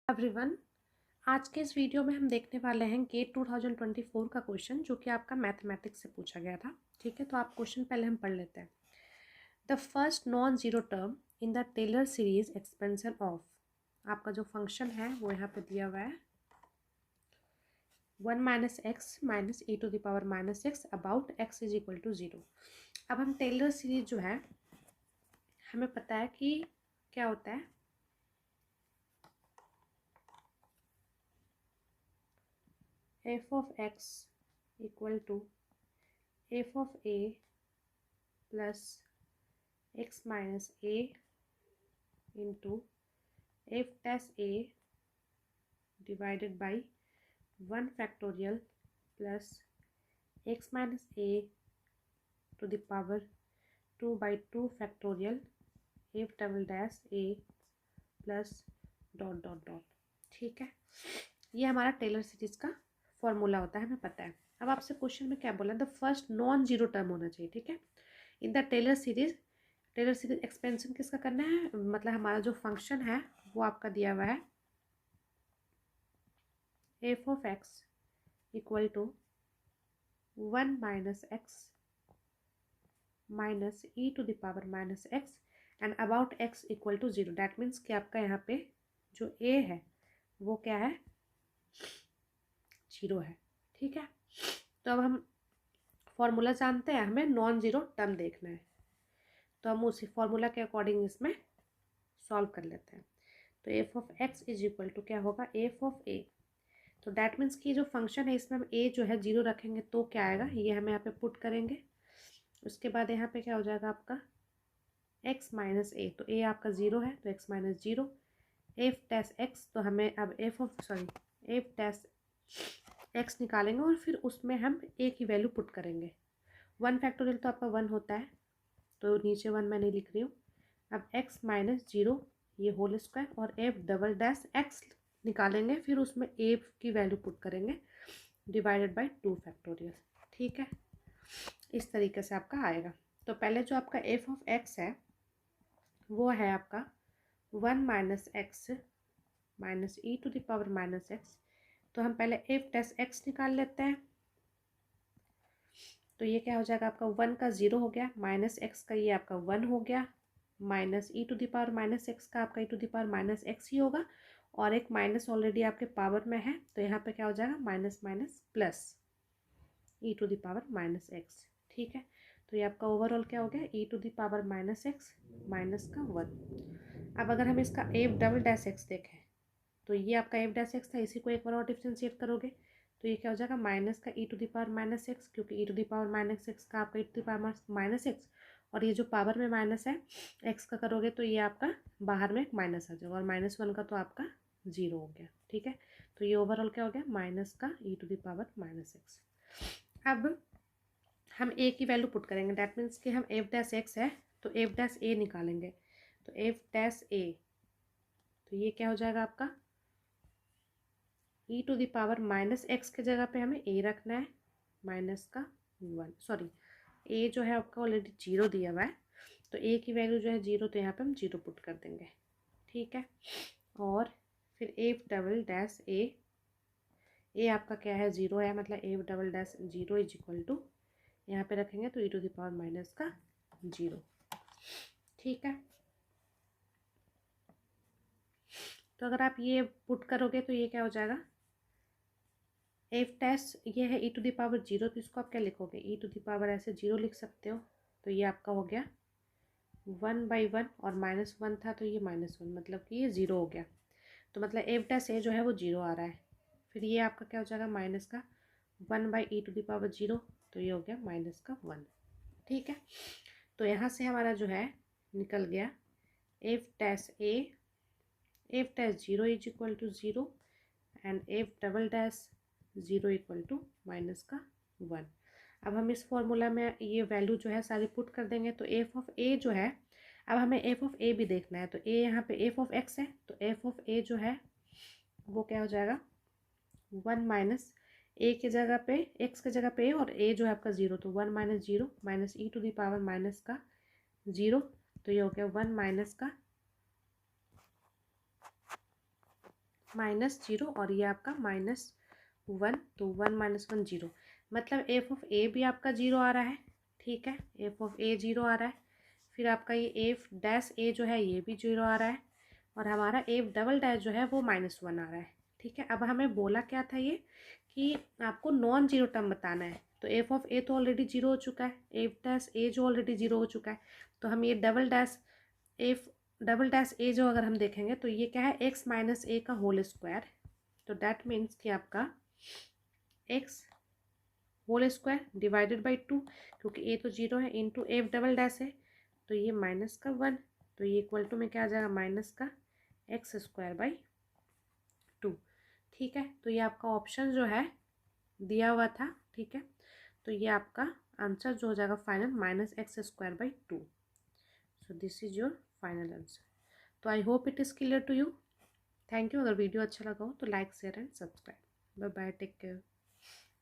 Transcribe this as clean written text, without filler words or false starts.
Everyone, आज के इस वीडियो में हम देखने वाले हैं गेट 2024 का क्वेश्चन जो कि आपका मैथमेटिक्स से पूछा गया था। ठीक है, तो आप क्वेश्चन पहले हम पढ़ लेते हैं। The first non zero term in the Taylor series expansion of, आपका जो फंक्शन है वो यहाँ पे दिया हुआ है 1 minus x minus e to the power minus x about x is equal to 0। अब हम टेलर सीरीज जो है हमें पता है कि क्या होता है, f of x equal to f of a plus x minus a into f dash a divided by 1 factorial plus x minus a to the power 2/2 factorial f double dash a plus dot dot dot. ठीक है, ये हमारा Taylor series का formula होता है, हमें पता है। अब आपसे क्वेश्चन में क्या बोला, the first non zero term होना चाहिए। ठीक है, in the Taylor series expansion किसका करना है, मतलब हमारा जो फंक्शन है वो आपका दिया हुआ है f of x equal to 1 minus x minus e to the power minus x and about x equal to 0। That means कि आपका यहाँ पे जो ए है वो क्या है, 0 है। ठीक है, तो अब हम फॉर्मूला जानते हैं, हमें नॉन जीरो टर्म देखना है, तो हम उसी फॉर्मूला के अकॉर्डिंग इसमें सॉल्व कर लेते हैं। तो f of x is equal to क्या होगा, एफ ऑफ ए। तो डैट मीन्स कि जो फंक्शन है इसमें हम ए जो है 0 रखेंगे तो क्या आएगा, ये हमें यहाँ पे पुट करेंगे। उसके बाद यहाँ पे क्या हो जाएगा आपका एक्स माइनस ए, तो ए आपका 0 है तो x minus 0 F dash x, तो हमें अब एफ डैश एक्स निकालेंगे और फिर उसमें हम ए की वैल्यू पुट करेंगे। 1 फैक्टोरियल तो आपका 1 होता है, तो नीचे 1 मैं नहीं लिख रही हूँ। अब एक्स माइनस 0 ये होल स्क्वायर और एफ डबल डैश एक्स निकालेंगे, फिर उसमें ए की वैल्यू पुट करेंगे डिवाइडेड बाय 2 फैक्टोरियल। ठीक है, इस तरीके से आपका आएगा। तो पहले जो आपका एफ ऑफ एक्स है वो है आपका 1 minus x minus e to the power minus x, तो हम पहले एफ डैश एक्स निकाल लेते हैं। तो ये क्या हो जाएगा आपका 1 का 0 हो गया, माइनस एक्स का ये आपका 1 हो गया, minus e to the power minus x का आपका e to the power minus x ही होगा, और एक माइनस ऑलरेडी आपके पावर में है, तो यहाँ पे क्या हो जाएगा minus minus plus e to the power minus x. ठीक है, तो ये आपका ओवरऑल क्या हो गया, e to the power minus x minus का 1। अब अगर हम इसका एफ डबल डैश एक्स देखें, तो ये आपका एफ डैश एक्स था, इसी को एक बार और डिफ्रेंशिएट करोगे तो ये क्या हो जाएगा माइनस का e to the power minus x, क्योंकि e to the power minus x का आपका e to the power minus x, और ये जो पावर में माइनस है एक्स का करोगे तो ये आपका बाहर में एक माइनस आ जाएगा, और -1 का तो आपका 0 हो गया। ठीक है, तो ये ओवरऑल क्या हो गया माइनस का e to the power minus x. अब हम ए की वैल्यू पुट करेंगे, डैट मीन्स कि हम एफ डैश एक्स है तो एफ डैश ए निकालेंगे, तो एफ डैश ए, तो ये क्या हो जाएगा आपका e to the power minus x के जगह पे हमें ए रखना है, माइनस का 1, सॉरी ए जो है आपका ऑलरेडी 0 दिया हुआ है, तो ए की वैल्यू जो है 0, तो यहाँ पे हम 0 पुट कर देंगे। ठीक है, और फिर एफ डबल डैश ए आपका क्या है 0 है, मतलब f double dash 0 is equal to यहाँ पे रखेंगे तो e to the power minus का 0। ठीक है, तो अगर आप ये पुट करोगे तो ये क्या हो जाएगा, एफ डैश ये है ई टू द पावर 0, तो इसको आप क्या लिखोगे, ई टू द पावर ऐसे 0 लिख सकते हो, तो ये आपका हो गया 1/1 और -1 था तो ये -1, मतलब कि ये 0 हो गया, तो मतलब एफ डैश ए जो है वो 0 आ रहा है। फिर ये आपका क्या हो जाएगा माइनस का 1/e टू द पावर 0, तो ये हो गया माइनस का 1। ठीक है, तो यहाँ से हमारा जो है निकल गया f dash 0 is equal to 0 and f double dash 0 equal to minus का 1। अब हम इस फॉर्मूला में ये वैल्यू जो है सारी पुट कर देंगे, तो एफ ऑफ ए जो है, अब हमें एफ ऑफ ए भी देखना है, तो ए यहाँ पे एफ ऑफ एक्स है, तो एफ ऑफ ए जो है वो क्या हो जाएगा 1 माइनस ए के जगह पे एक्स के जगह पे ए, और ए जो है आपका 0, तो 1 minus 0 minus e to the power minus का 0, तो ये हो गया 1 माइनस का -0 और ये आपका -1, तो 1 - 1 0, मतलब एफ ऑफ ए भी आपका 0 आ रहा है, ठीक है, एफ ऑफ ए 0 आ रहा है। फिर आपका ये एफ डैश ए जो है ये भी 0 आ रहा है, और हमारा एफ डबल डैश जो है वो -1 आ रहा है, ठीक है। अब हमें बोला क्या था ये कि आपको नॉन जीरो टर्म बताना है, तो एफ ऑफ ए तो ऑलरेडी 0 हो चुका है, एफ डैश ए जो ऑलरेडी 0 हो चुका है, तो हम ये एफ डबल डैश ए जो अगर हम देखेंगे तो ये क्या है, एक्स माइनस ए का होल स्क्वायर, तो डैट मीन्स कि आपका x whole square divided by 2, क्योंकि ए तो 0 है, इंटू एफ डबल डैश है, तो ये -1, तो ये इक्वल टू में क्या आ जाएगा, -x² बाई 2, ठीक है। तो ये आपका ऑप्शन जो है दिया हुआ था, ठीक है, तो ये आपका आंसर जो हो जाएगा final -x² by 2। So this is your final answer. तो I hope it is clear to you. Thank you. अगर वीडियो अच्छा लगा हो तो like share and subscribe. Bye bye, take care.